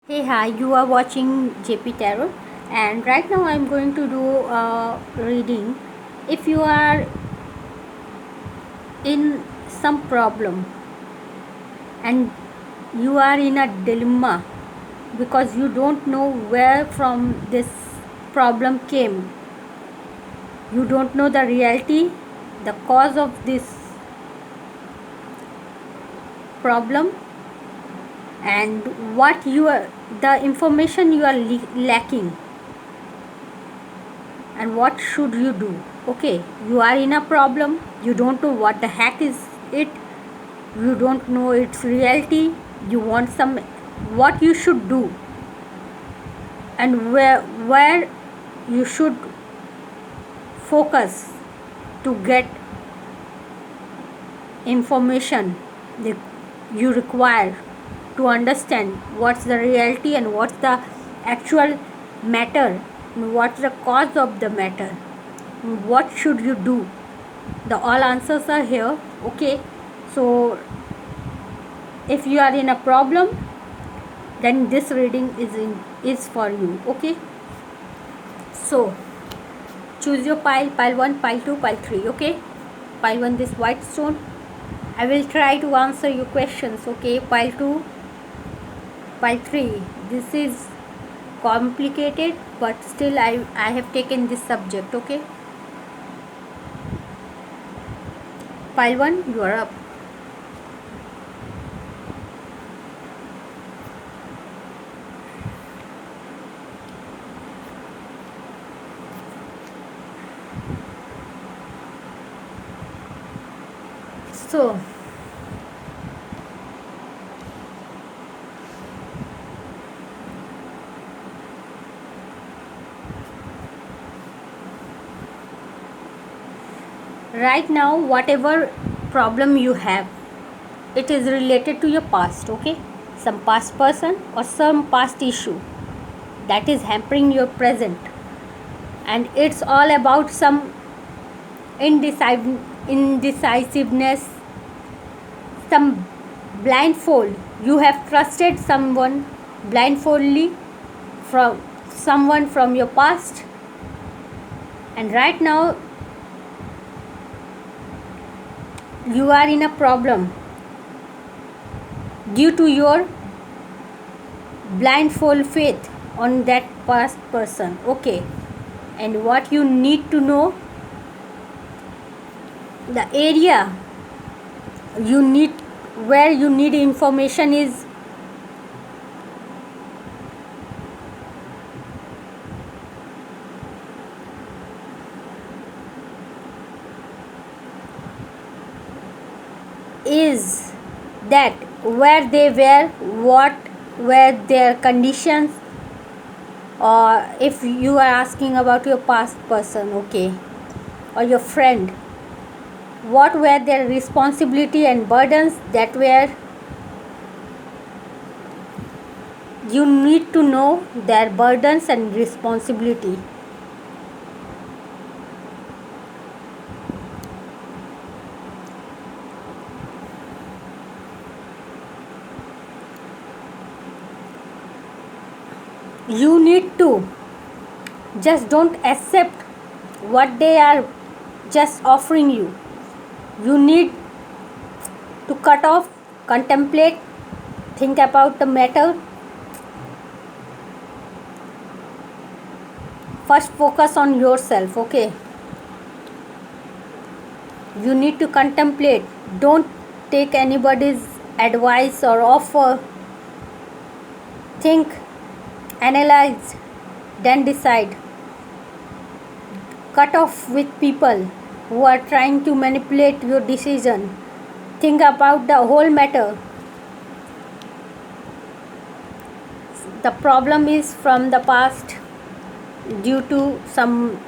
Hey, hi, you are watching JP Tarot, and right now I'm going to do a reading. If you are in some problem and you are in a dilemma because you don't know where from this problem came, you don't know the reality, the cause of this problem, and what you are, the information you are lacking, and what should you do. Okay, you are in a problem, you don't know what the heck is it, you don't know its reality, you want some, what you should do, and where you should focus to get information that you require to understand what's the reality and what's the actual matter and what's the cause of the matter, what should you do. The all answers are here. Okay, so if you are in a problem, then this reading is for you. Okay, so choose your pile 1, pile 2, pile 3. Okay, pile 1, this white stone, I will try to answer your questions. Okay, pile 2, pile 3, this is complicated, but still I have taken this subject. Okay, pile 1, you are up. So right now, whatever problem you have, it is related to your past. Okay, some past person or some past issue that is hampering your present, and it's all about some indecisiveness, some blindfold. You have trusted someone blindfoldly, from someone from your past, and right now you are in a problem due to your blindfold faith on that past person. Okay, and what you need to know, the area you need, where you need information is that where they were, what were their conditions, or if you are asking about your past person. Okay, or your friend, what were their responsibility and burdens, that were, you need to know their burdens and responsibility. You need to just don't accept what they are just offering you. You need to cut off, contemplate, think about the matter. First focus on yourself. Okay, you need to contemplate, don't take anybody's advice or offer. Think, analyze, then decide. Cut off with people who are trying to manipulate your decision. Think about the whole matter. The problem is from the past due to some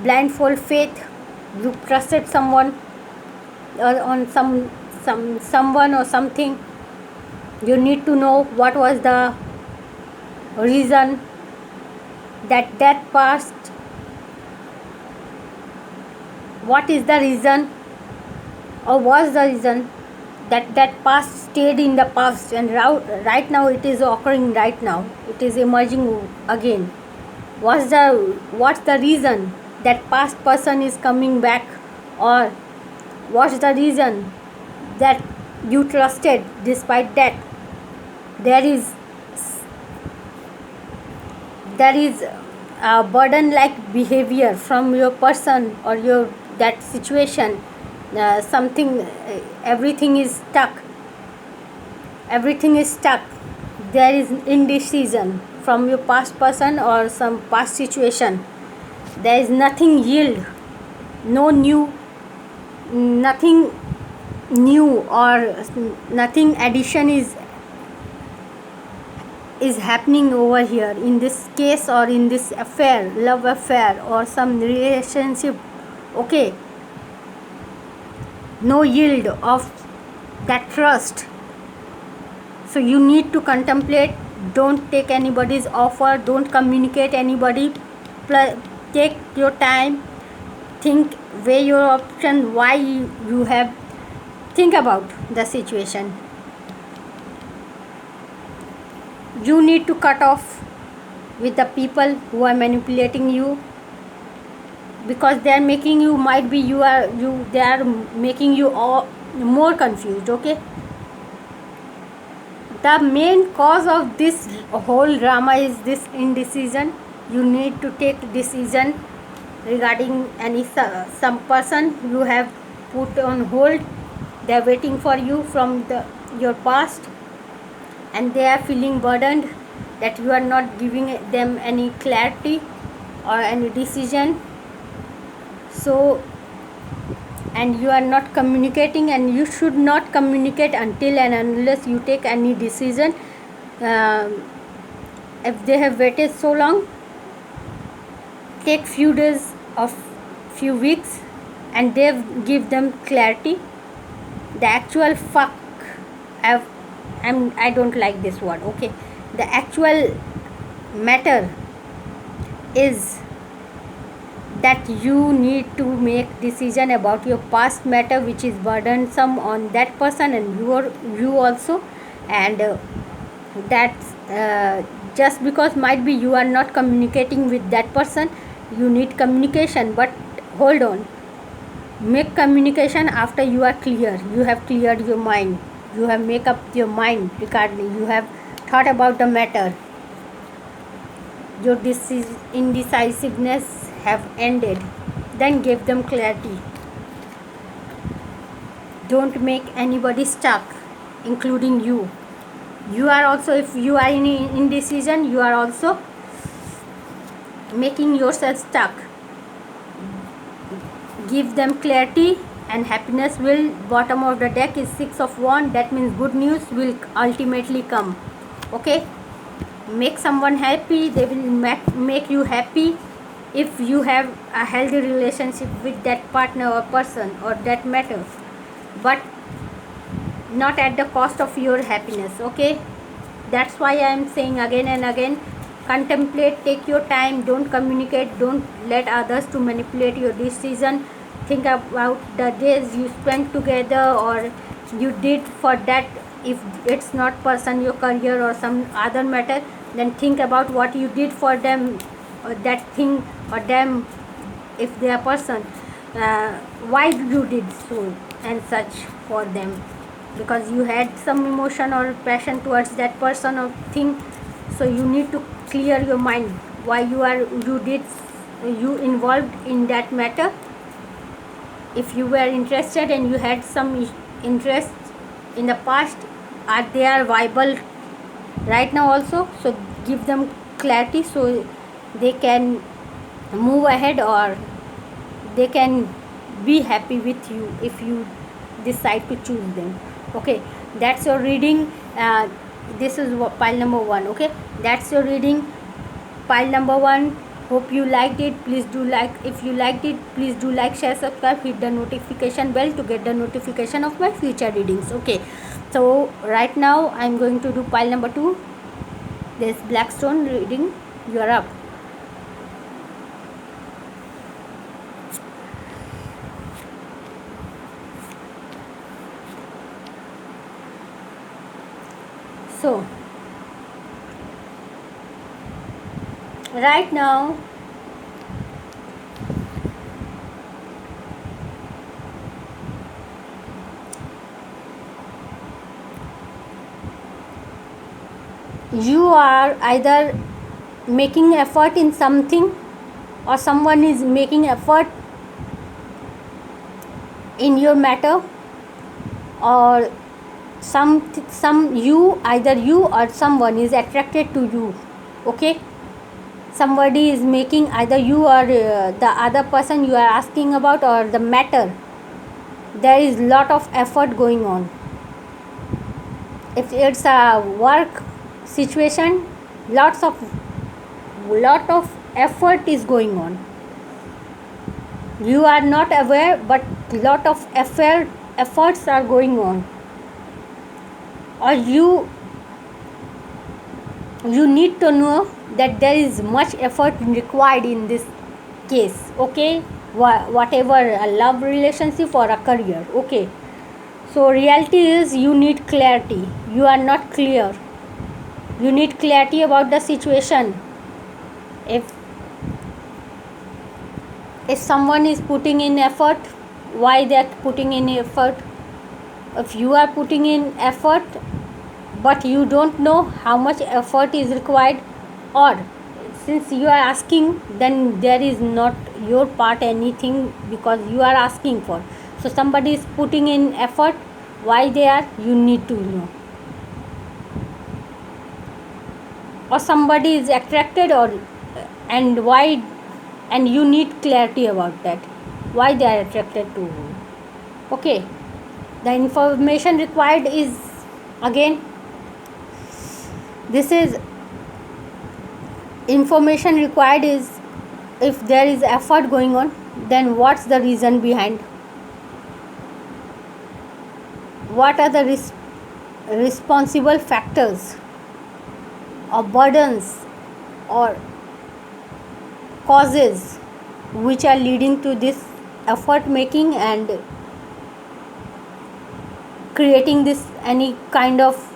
blindfold faith. You trusted someone or on someone or something. You need to know what was the reason that past, what is the reason or was the reason that past stayed in the past, and right now it is occurring, right now it is emerging again. What's the reason that past person is coming back, or what's the reason that you trusted despite that there is a burden like behavior from your person or your that situation, something, everything is stuck. There is indecision from your past person or some past situation. There is nothing yield, no new, nothing new, or nothing addition is happening over here in this case, or in this affair, love affair or some relationship. Okay, no yield of that trust. So you need to contemplate. Don't take anybody's offer, don't communicate anybody. Take your time, think, weigh your option, why you have, think about the situation. You need to cut off with the people who are manipulating you, because they are making you, might be they are making you all more confused. Okay, the main cause of this whole drama is this indecision. You need to take decision regarding some person you have put on hold. They are waiting for you from your past, and they are feeling burdened that you are not giving them any clarity or any decision. So, and you are not communicating, and you should not communicate until and unless you take any decision. If they have waited so long, take few days or few weeks, and they give them clarity. The actual fuck, I don't like this word. Okay, the actual matter is that you need to make decision about your past matter, which is burdensome on that person and you also. And that's just because might be you are not communicating with that person, you need communication. But hold on, make communication after you are clear, you have cleared your mind, you have make up your mind regarding, you have thought about the matter, your indecisiveness have ended, then give them clarity. Don't make anybody stuck, including you. You are also, if you are in indecision, you are also making yourself stuck. Give them clarity, and happiness will, bottom of the deck is 6 of Wands, that means good news will ultimately come. Okay, make someone happy, they will make you happy if you have a healthy relationship with that partner or person or that matter, but not at the cost of your happiness. Okay, that's why I am saying again and again, contemplate, take your time, don't communicate, don't let others to manipulate your decision. Think about the days you spent together or you did for that. If it's not person, your career or some other matter, then think about what you did for them, or that thing, or them, if they are person, why you did so and such for them, because you had some emotion or passion towards that person or thing. So you need to clear your mind why you involved in that matter. If you were interested and you had some interest in the past, are they are viable right now also? So give them clarity so they can move ahead, or they can be happy with you if you decide to choose them. Okay, that's your reading. This is pile number 1. Okay, that's your reading, pile number 1. Hope you liked it. Please do like, if you liked it, please do like, share, subscribe, hit the notification bell to get the notification of my future readings. Okay, so right now I'm going to do pile number 2. This Blackstone reading. You are up. So right now you are either making effort in something, or someone is making effort in your matter, or some you, either you or someone is attracted to you. Okay, somebody is making, either you or the other person you are asking about, or the matter, there is lot of effort going on. If it's a work situation, lot of effort is going on. You are not aware, but lot of efforts are going on, or you need to know that there is much effort required in this case. Okay, whatever, a love relationship or a career. Okay, so reality is you need clarity. You are not clear. You need clarity about the situation. If someone is putting in effort, why they are putting in effort. If you are putting in effort but you don't know how much effort is required, or since you are asking, then there is not your part anything, because you are asking for. So somebody is putting in effort, why they are, you need to know. Or somebody is attracted, or and why, and you need clarity about that, why they are attracted to you. Okay, the information required is, again, this is information required is, if there is effort going on, then what's the reason behind, what are the responsible factors or burdens or causes which are leading to this effort making and creating this any kind of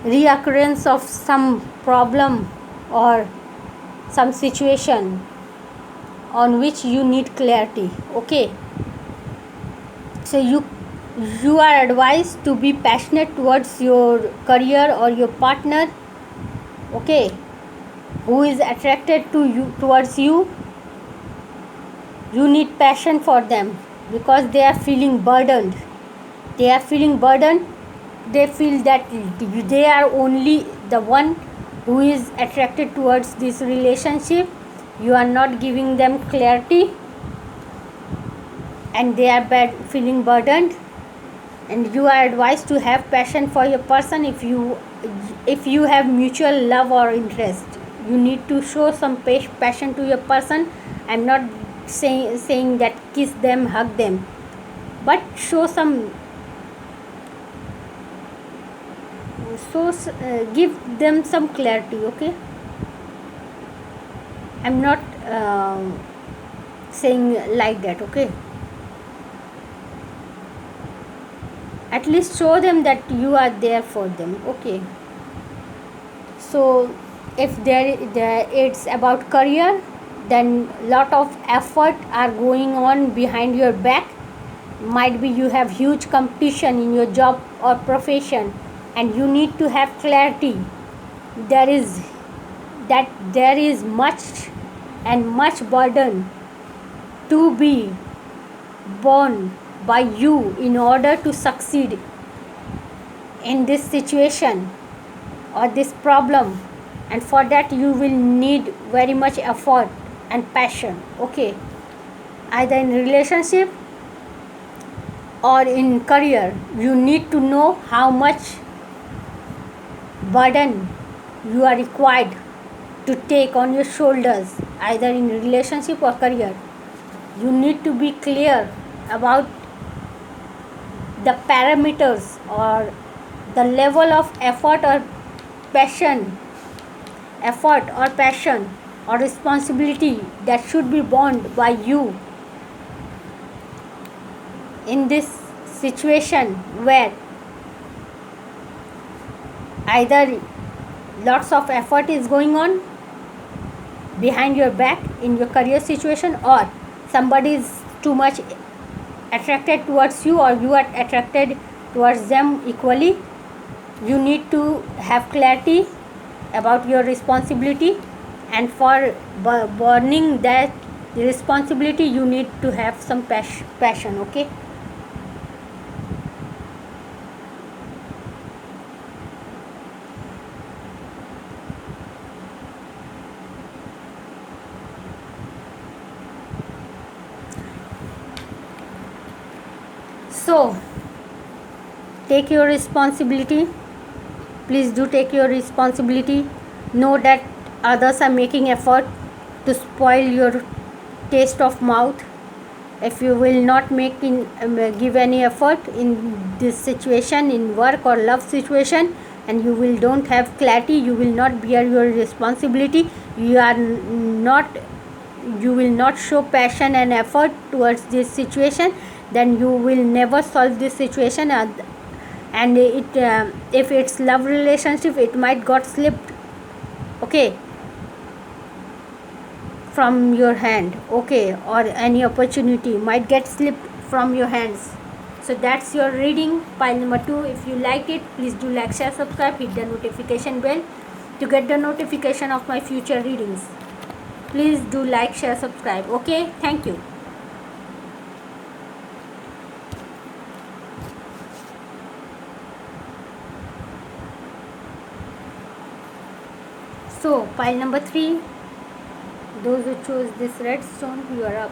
reoccurrence of some problem or some situation on which you need clarity. Okay, so you are advised to be passionate towards your career or your partner. Okay, who is attracted to you, towards you. You need passion for them, because they are feeling burdened. They feel that they are only the one who is attracted towards this relationship. You are not giving them clarity, and they are feeling burdened. And you are advised to have passion for your person. If you have mutual love or interest, you need to show some passion to your person. I'm not saying that kiss them, hug them, but give them some clarity. Okay, I'm not saying like that. Okay, at least show them that you are there for them. Okay, so if it's about career, then lot of effort are going on behind your back. Might be you have huge competition in your job or profession, and you need to have clarity. There is much burden to be borne by you in order to succeed in this situation or this problem, and for that you will need very much effort and passion. Okay, either in relationship or in career, you need to know how much burden you are required to take on your shoulders, either in relationship or career. You need to be clear about the parameters or the level of passion passion or responsibility that should be borne by you in this situation, where either lots of effort is going on behind your back in your career situation, or somebody is too much attracted towards you, or you are attracted towards them equally. You need to have clarity about your responsibility, and for burning that responsibility you need to have some passion. Okay. So take your responsibility. Please do take your responsibility. Know that others are making effort to spoil your taste of mouth. If you will not give any effort in this situation, in work or love situation, and you will don't have clarity, you will not bear your responsibility, you will not show passion and effort towards this situation, then you will never solve this situation. And if it's love relationship, it might got slipped, okay, from your hand, okay, or any opportunity might get slipped from your hands. So that's your reading, pile number 2. If you like it, please do like, share, subscribe, hit the notification bell to get the notification of my future readings. Please do like, share, subscribe. Okay, thank you. So pile number 3, those who chose this red stone, you are up.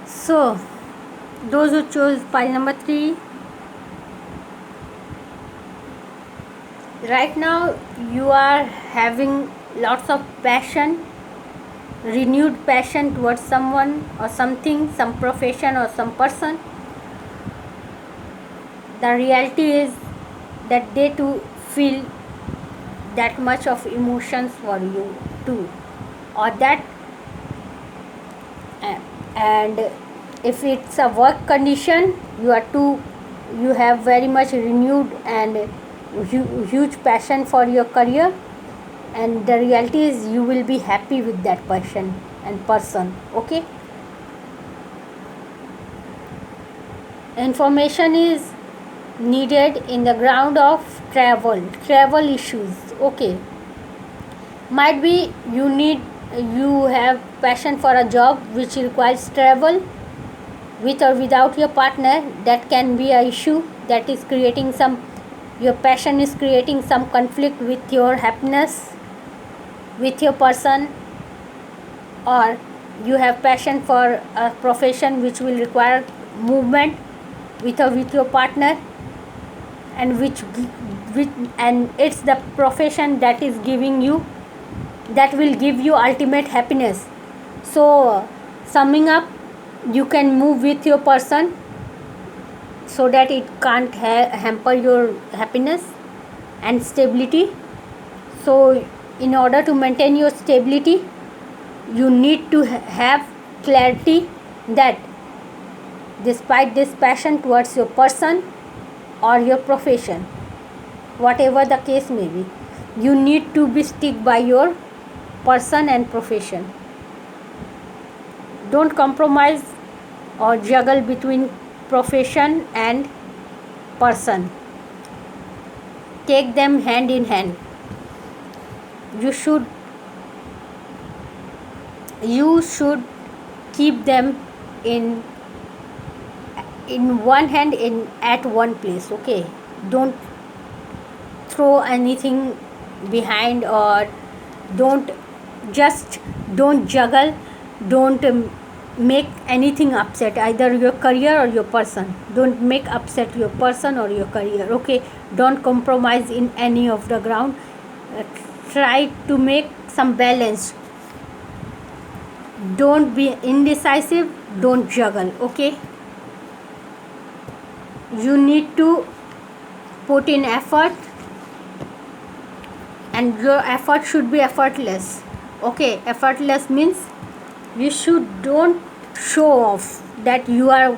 So those who chose pile number 3, right now you are having lots of passion, renewed passion towards someone or something, some profession or some person. The reality is that they too feel that much of emotions for you too, or that, and if it's a work condition, you have very much renewed and huge passion for your career, and the reality is you will be happy with that passion and person. Okay, information is needed in the ground of travel issues. Okay, might be you have passion for a job which requires travel with or without your partner. That can be a issue that is creating your passion is creating some conflict with your happiness with your person, or you have passion for a profession which will require movement with or with your partner, and and it's the profession that is giving you, that will give you ultimate happiness. So summing up, you can move with your person so that it can't hamper your happiness and stability. So in order to maintain your stability, you need to have clarity that despite this passion towards your person or your profession, whatever the case may be, you need to be stick by your person and profession. Don't compromise or juggle between profession and person. Take them hand in hand. You should keep them in one hand in at one place. Okay, don't throw anything behind, or don't just don't juggle, don't make anything upset, either your career or your person. Don't make upset your person or your career. Okay, don't compromise in any of the ground. uh, Try to make some balance. Don't be indecisive, don't juggle. Okay, you need to put in effort, and your effort should be effortless. Okay, effortless means you should don't show off that you are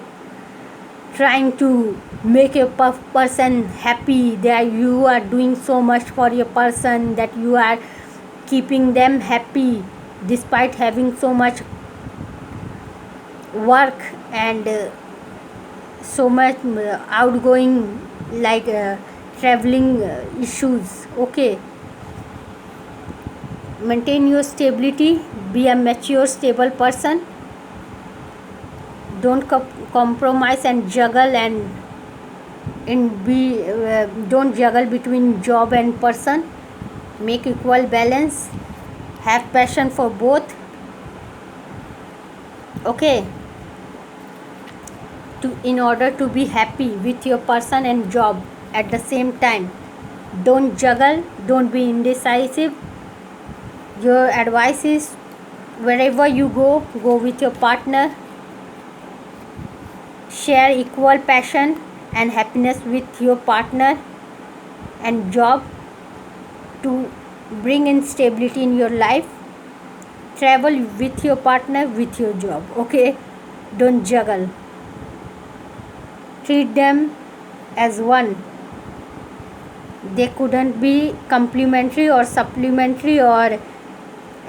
trying to make a person happy, that you are doing so much for your person, that you are keeping them happy despite having so much work and so much outgoing, like traveling issues. Okay, maintain your stability, be a mature stable person. Don't compromise and juggle, and don't juggle between job and person. Make equal balance, have passion for both. Okay, in order to be happy with your person and job at the same time. Don't juggle, don't be indecisive. Your advice is, wherever you go with your partner. Share equal passion and happiness with your partner and job to bring in stability in your life. Travel with your partner, with your job. Okay, don't juggle. Treat them as one. They couldn't be complementary or supplementary or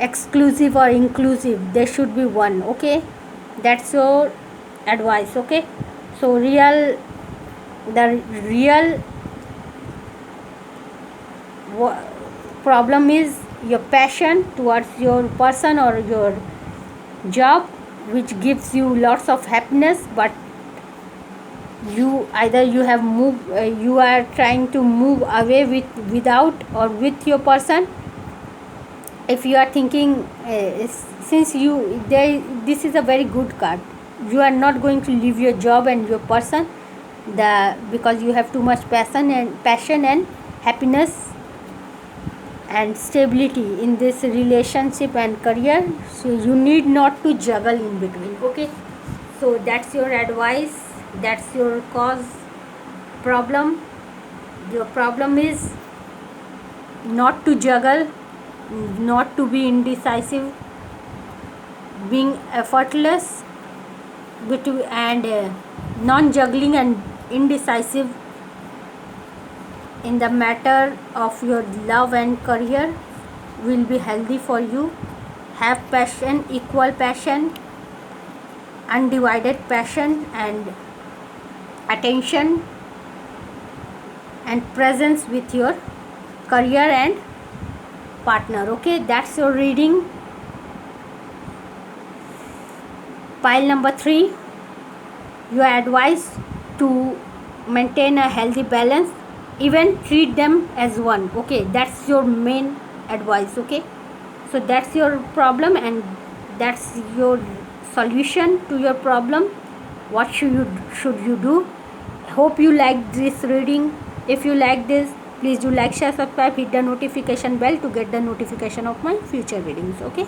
exclusive or inclusive. They should be one. Okay, that's your advice. Okay, so the real problem is your passion towards your person or your job, which gives you lots of happiness, but you either you have moved you are trying to move away without or with your person. If you are thinking since you there, this is a very good card. You are not going to leave your job and your person, because you have too much passion and happiness and stability in this relationship and career, so you need not to juggle in between. Okay, so that's your advice, that's your cause problem. Your problem is not to juggle, not to be indecisive, being effortless between, and non-juggling and indecisive in the matter of your love and career will be healthy for you. Have passion, equal passion, undivided passion and attention and presence with your career and partner. Okay, that's your reading. Pile number 3, your advice to maintain a healthy balance, even treat them as one. Okay, that's your main advice. Okay, so that's your problem and that's your solution to your problem. What should you do? Hope you like this reading. If you like this, please do like, share, subscribe, hit the notification bell to get the notification of my future readings. Okay.